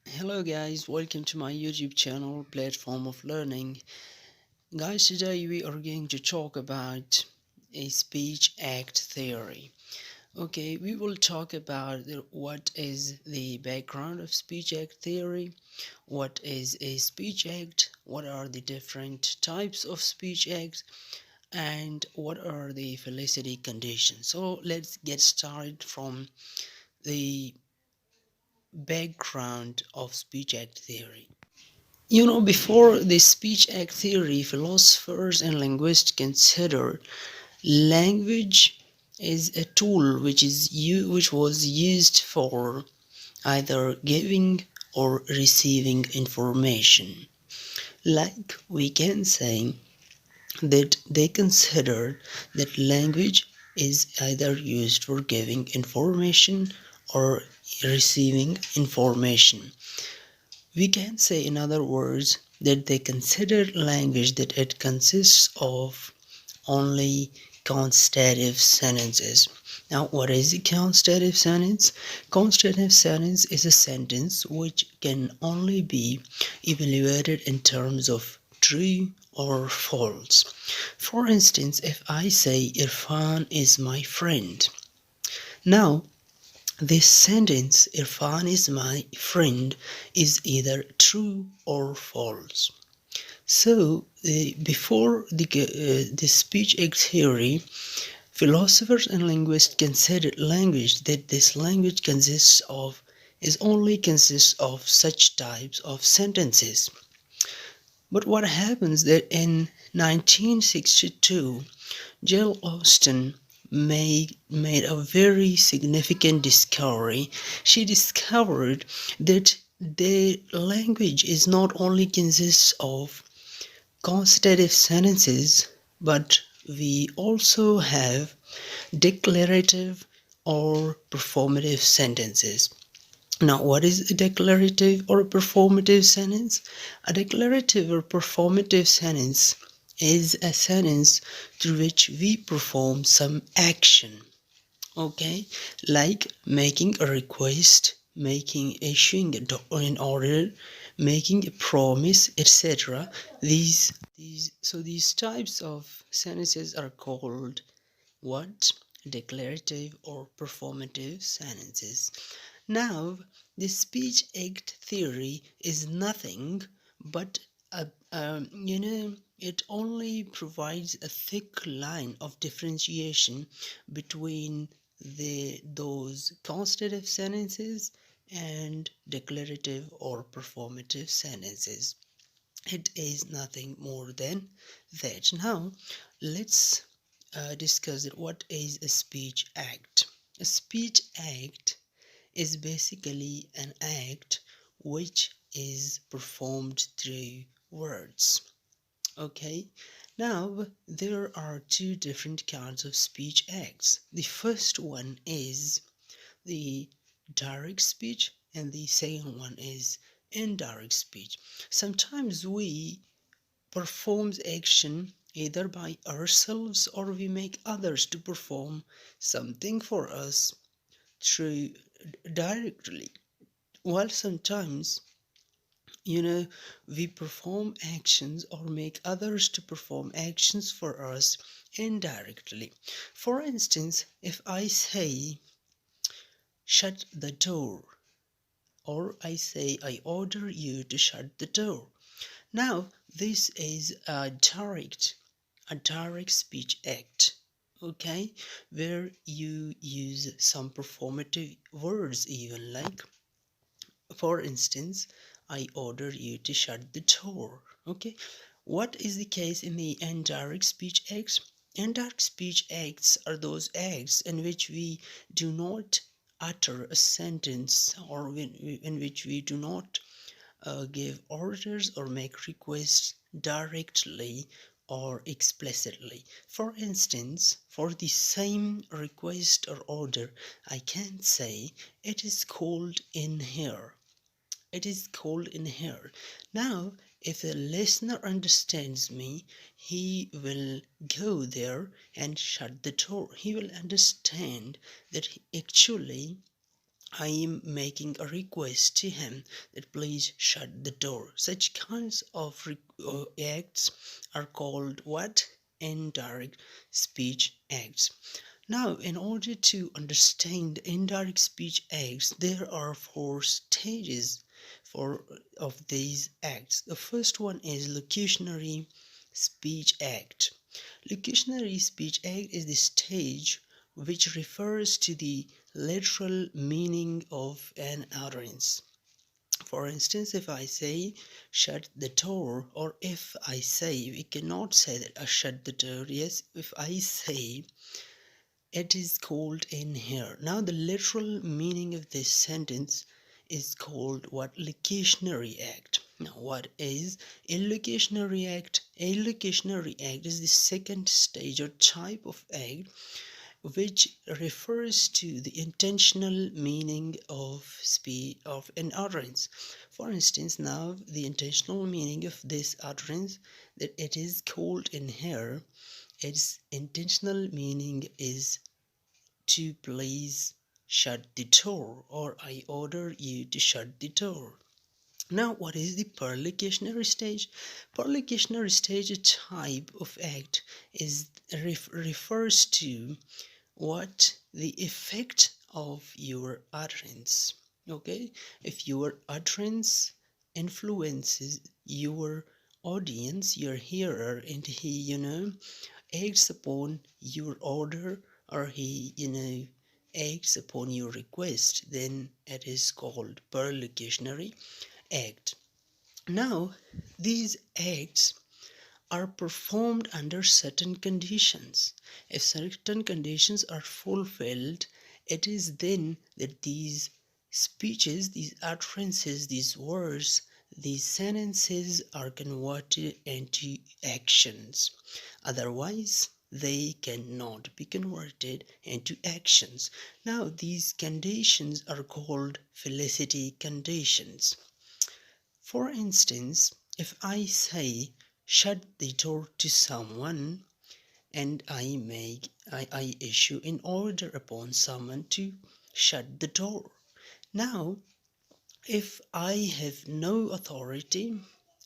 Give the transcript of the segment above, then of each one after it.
Hello guys, welcome to my YouTube channel, Platform of Learning. Guys, today we are going to talk about a speech act theory. Okay, we will talk about what is the background of speech act theory, what is a speech act, what are the different types of speech acts, and what are the Felicity conditions. So let's get started from the background of speech act theory. Before the speech act theory, philosophers and linguists considered language is a tool which was used for either giving or receiving information. Like we can say that they considered that language is either used for giving information or receiving information. We can say, in other words, that they consider language that it consists of only constitutive sentences. Now, what is a constitutive sentence? Constitutive sentence is a sentence which can only be evaluated in terms of true or false. For instance, if I say Irfan is my friend, now this sentence, Irfan is my friend, is either true or false. So, before the speech act theory, philosophers and linguists considered language that this language only consists of such types of sentences. But what happens that in 1962, J.L Austen made a very significant discovery. She discovered that the language is not only consists of constitutive sentences, but we also have declarative or performative sentences. Now, what is a declarative or a performative sentence? A declarative or performative sentence is a sentence through which we perform some action. Okay, like making a request, issuing an order, making a promise, etc. These types of sentences are called what? Declarative or performative sentences. Now, the speech act theory is nothing but it only provides a thick line of differentiation between those constitutive sentences and declarative or performative sentences. It is nothing more than that. Now, let's discuss it. What is a speech act? A speech act is basically an act which is performed through words. Okay, now there are two different kinds of speech acts. The first one is the direct speech, and the second one is indirect speech. Sometimes we perform action either by ourselves or we make others to perform something for us through directly, while sometimes we perform actions or make others to perform actions for us indirectly. For instance, if I say shut the door, or I say I order you to shut the door, now this is a direct speech act, okay, where you use some performative words, even like, for instance, I order you to shut the door. Okay, what is the case in the indirect speech acts? Indirect speech acts are those acts in which we do not utter a sentence, or in which we do not give orders or make requests directly or explicitly. For instance, for the same request or order, I can say it is cold in here. It is cold in here. Now, if the listener understands me, he will go there and shut the door. He will understand that actually I am making a request to him that please shut the door. Such kinds of acts are called what? Indirect speech acts. Now, in order to understand indirect speech acts, there are four stages of these acts. The first one is locutionary speech act. Locutionary speech act is the stage which refers to the literal meaning of an utterance. For instance, if I say shut the door, or if I say, we cannot say that I shut the door. Yes, if I say it is cold in here. Now the literal meaning of this sentence is called what? Locationary act. Now what is a locationary act? A locationary act is the second stage or type of act which refers to the intentional meaning of speech of an utterance. For instance, now the intentional meaning of this utterance, that it is cold in here, its intentional meaning is to please shut the door, or I order you to shut the door. Now, what is the perlocutionary stage? Perlocutionary stage, a type of act, is refers to what? The effect of your utterance. Okay, if your utterance influences your audience, your hearer, and he acts upon your order, or he acts upon your request, then it is called perlocutionary act. Now these acts are performed under certain conditions. If certain conditions are fulfilled, it is then that these speeches, these utterances, these words, these sentences are converted into actions. Otherwise, they cannot be converted into actions. Now, these conditions are called Felicity conditions. For instance, if I say shut the door to someone, and I issue an order upon someone to shut the door. Now, if I have no authority,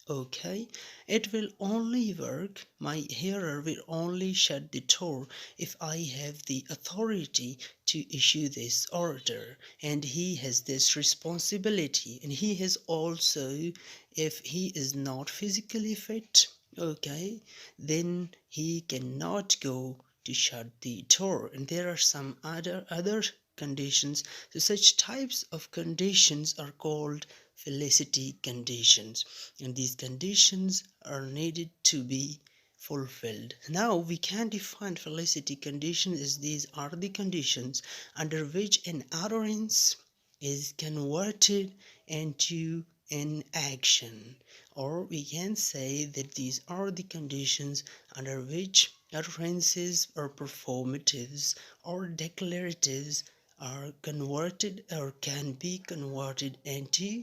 okay, it will only work, my hearer will only shut the door if I have the authority to issue this order, and he has this responsibility, and he has also, if he is not physically fit, okay, then he cannot go to shut the door. And there are some other conditions. So such types of conditions are called Felicity conditions, and these conditions are needed to be fulfilled. Now we can define Felicity conditions as these are the conditions under which an utterance is converted into an action, or we can say that these are the conditions under which utterances or performatives or declaratives are converted or can be converted into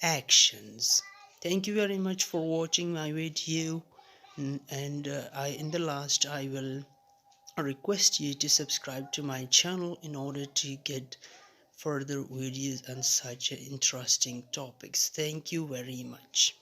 actions. Thank you very much for watching my video, and in the last I will request you to subscribe to my channel in order to get further videos on such interesting topics. Thank you very much.